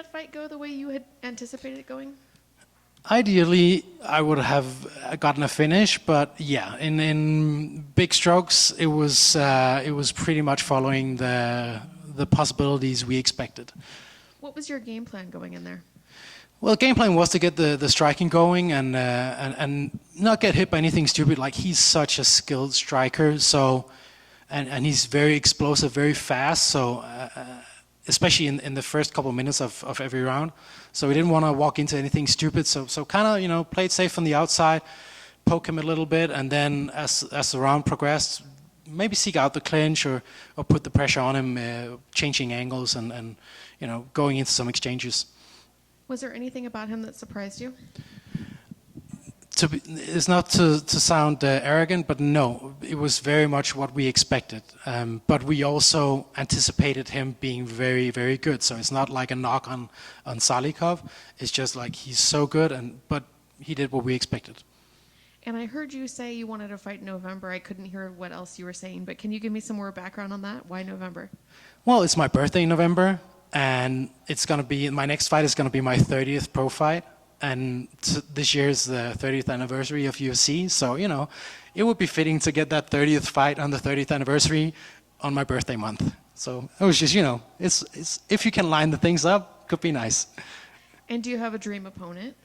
that fight go the way you had anticipated it going? Ideally, I would have gotten a finish, but yeah, in big strokes, it was pretty much following the possibilities we expected. What was your game plan going in there? Well, the game plan was to get the striking going and not get hit by anything stupid. Like, he's such a skilled striker, so and he's very explosive, very fast. So especially in the first couple of minutes of every round. So we didn't want to walk into anything stupid. So kind of played safe on the outside, poke him a little bit, and then as the round progressed, maybe seek out the clinch or put the pressure on him, changing angles and going into some exchanges. Was there anything about him that surprised you? It's not to sound arrogant, but no, it was very much what we expected. But we also anticipated him being very, very good. So it's not like a knock on Salikhov. It's just like he's so good, but he did what we expected. And I heard you say you wanted to fight in November. I couldn't hear what else you were saying, but can you give me some more background on that? Why November? Well, it's my birthday in November, and it's gonna be my next fight is gonna be my 30th pro fight. And this year is the 30th anniversary of UFC, so it would be fitting to get that 30th fight on the 30th anniversary on my birthday month. So it was just, it's if you can line the things up, could be nice. And do you have a dream opponent?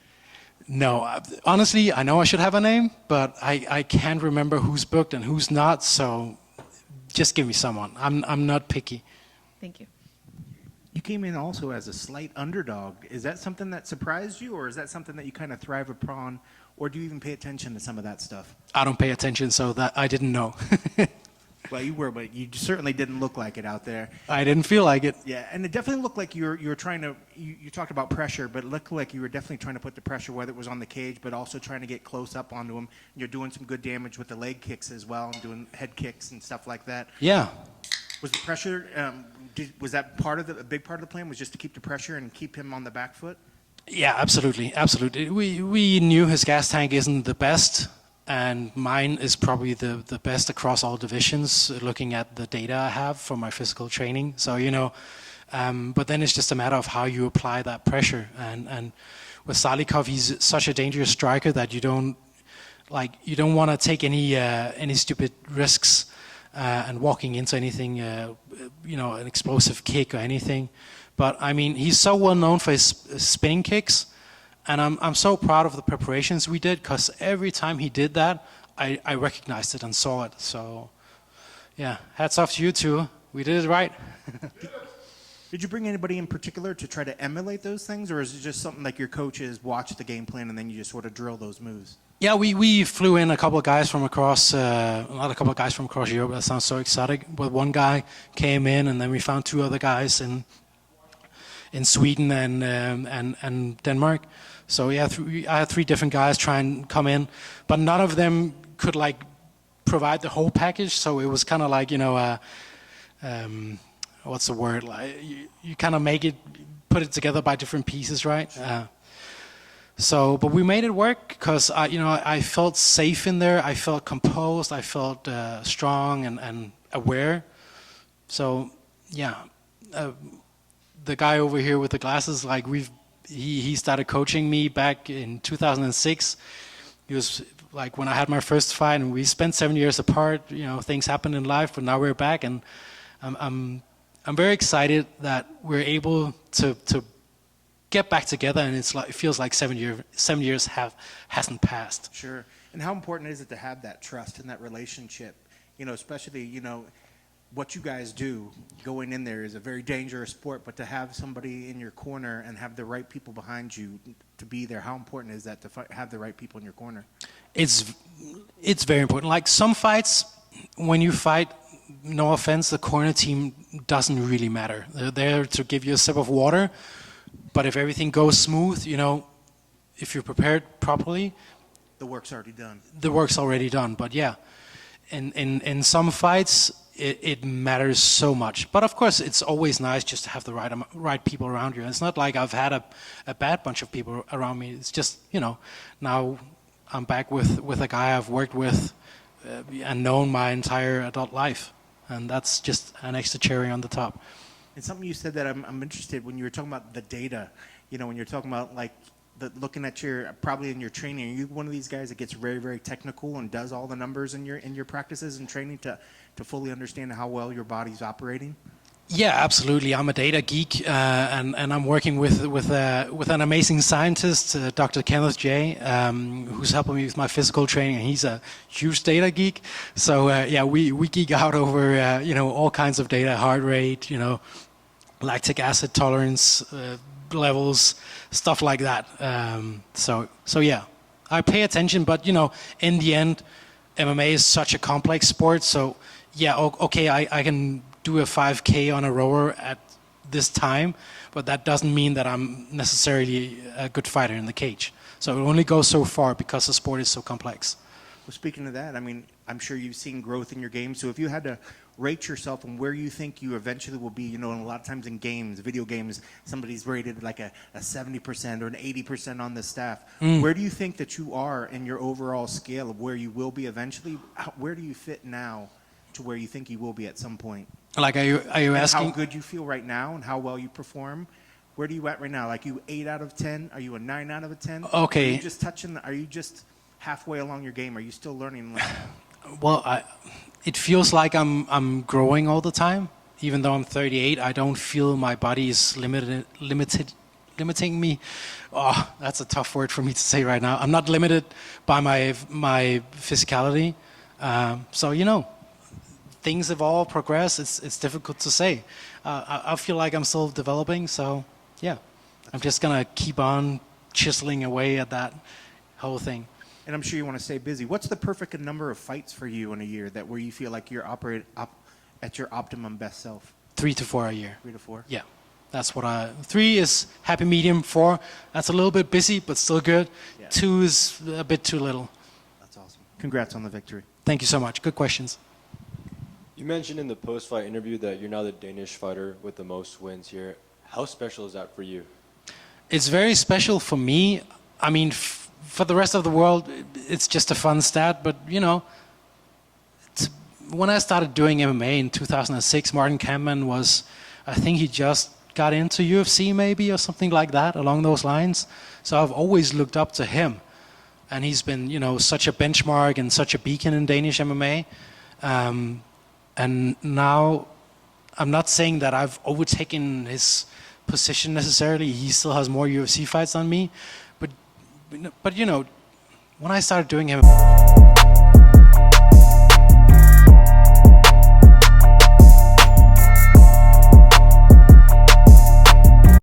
No, honestly, I know I should have a name, but I can't remember who's booked and who's not. So just give me someone. I'm not picky. Thank you. You came in also as a slight underdog. Is that something that surprised you, or is that something that you kind of thrive upon, or do you even pay attention to some of that stuff? I don't pay attention, so that I didn't know. Well, you were, but you certainly didn't look like it out there. I didn't feel like it. Yeah, and it definitely looked like you were trying to, you talked about pressure, but it looked like you were definitely trying to put the pressure, whether it was on the cage, but also trying to get close up onto him. You're doing some good damage with the leg kicks as well, and doing head kicks and stuff like that. Yeah. Was the pressure, was that a big part of the plan, was just to keep the pressure and keep him on the back foot? Yeah, absolutely, absolutely. We knew his gas tank isn't the best, and mine is probably the best across all divisions, looking at the data I have from my physical training. So, but then it's just a matter of how you apply that pressure. And with Salikhov, he's such a dangerous striker that you don't want to take any stupid risks. And walking into anything, an explosive kick or anything. But I mean, he's so well known for his spinning kicks, and I'm so proud of the preparations we did, because every time he did that, I recognized it and saw it. So, yeah, hats off to you two. We did it right. Did you bring anybody in particular to try to emulate those things, or is it just something like your coaches watch the game plan and then you just sort of drill those moves? Yeah, we flew in a couple of guys from across, not a couple of guys from across Europe. That sounds so exotic. But one guy came in, and then we found two other guys in Sweden and Denmark. So yeah, I had three different guys try and come in, but none of them could provide the whole package. So it was kind of like what's the word? Like you kind of put it together by different pieces, right? But we made it work because I felt safe in there. I felt composed. I felt strong and aware. So yeah, the guy over here with the glasses, he started coaching me back in 2006. He was like when I had my first fight, and we spent 7 years apart. Things happen in life, but now we're back, and I'm very excited that we're able to get back together, and it feels like 7 years hasn't passed. Sure. And how important is it to have that trust and that relationship? Especially what you guys do going in there is a very dangerous sport, but to have somebody in your corner and have the right people behind you to be there, how important is that to have the right people in your corner? It's very important. Like some fights, when you fight, no offense, the corner team doesn't really matter. They're there to give you a sip of water. But if everything goes smooth, if you're prepared properly, the work's already done. The work's already done. But yeah, in some fights, it matters so much. But of course, it's always nice just to have the right people around you. And it's not like I've had a bad bunch of people around me. It's just, now I'm back with a guy I've worked with and known my entire adult life. And that's just an extra cherry on the top. And something you said that I'm interested when you were talking about the data, you know, when you're talking about like looking at your, probably in your training, are you one of these guys that gets very, very technical and does all the numbers in your practices and training to fully understand how well your body's operating? Yeah, absolutely. I'm a data geek, and I'm working with an amazing scientist, Dr. Kenneth J, who's helping me with my physical training. He's a huge data geek, so yeah, we geek out over you know, all kinds of data, heart rate, you know, lactic acid tolerance levels, stuff like that. So yeah, I pay attention, but you know, in the end, MMA is such a complex sport. So yeah, okay, I can do a 5K on a rower at this time, but that doesn't mean that I'm necessarily a good fighter in the cage. So it only goes so far because the sport is so complex. Well, speaking of that, I mean, I'm sure you've seen growth in your game. So if you had to rate yourself on where you think you eventually will be, you know, and a lot of times in games, video games, somebody's rated like a 70% or an 80% on the staff. Where do you think that you are in your overall scale of where you will be eventually? Where do you fit now to where you think you will be at some point? Like, are you asking how good you feel right now and how well you perform? Where are you at right now? Like, you 8 out of 10? Are you a 9 out of 10? Okay. Are you just are you just halfway along your game? Are you still learning? Well, it feels like I'm growing all the time. Even though I'm 38, I don't feel my body is limiting me. Oh, that's a tough word for me to say right now. I'm not limited by my physicality. So, you know, things evolve, progress. It's difficult to say. I feel like I'm still developing. So, yeah, I'm just gonna keep on chiseling away at that whole thing. And I'm sure you want to stay busy. What's the perfect number of fights for you in a year that where you feel like you're at your optimum best self? 3 to 4 a year. 3 to 4? Yeah, that's what 3 is happy medium. 4, that's a little bit busy, but still good. Yeah. 2 is a bit too little. That's awesome. Congrats on the victory. Thank you so much. Good questions. You mentioned in the post-fight interview that you're now the Danish fighter with the most wins here. How special is that for you? It's very special for me. I mean, for the rest of the world, it's just a fun stat. But, you know, when I started doing MMA in 2006, Martin Kampmann was, I think he just got into UFC maybe or something like that, along those lines. So I've always looked up to him. And he's been, you know, such a benchmark and such a beacon in Danish MMA. And now, I'm not saying that I've overtaken his position necessarily. He still has more UFC fights than me. But you know, when I started doing MMA,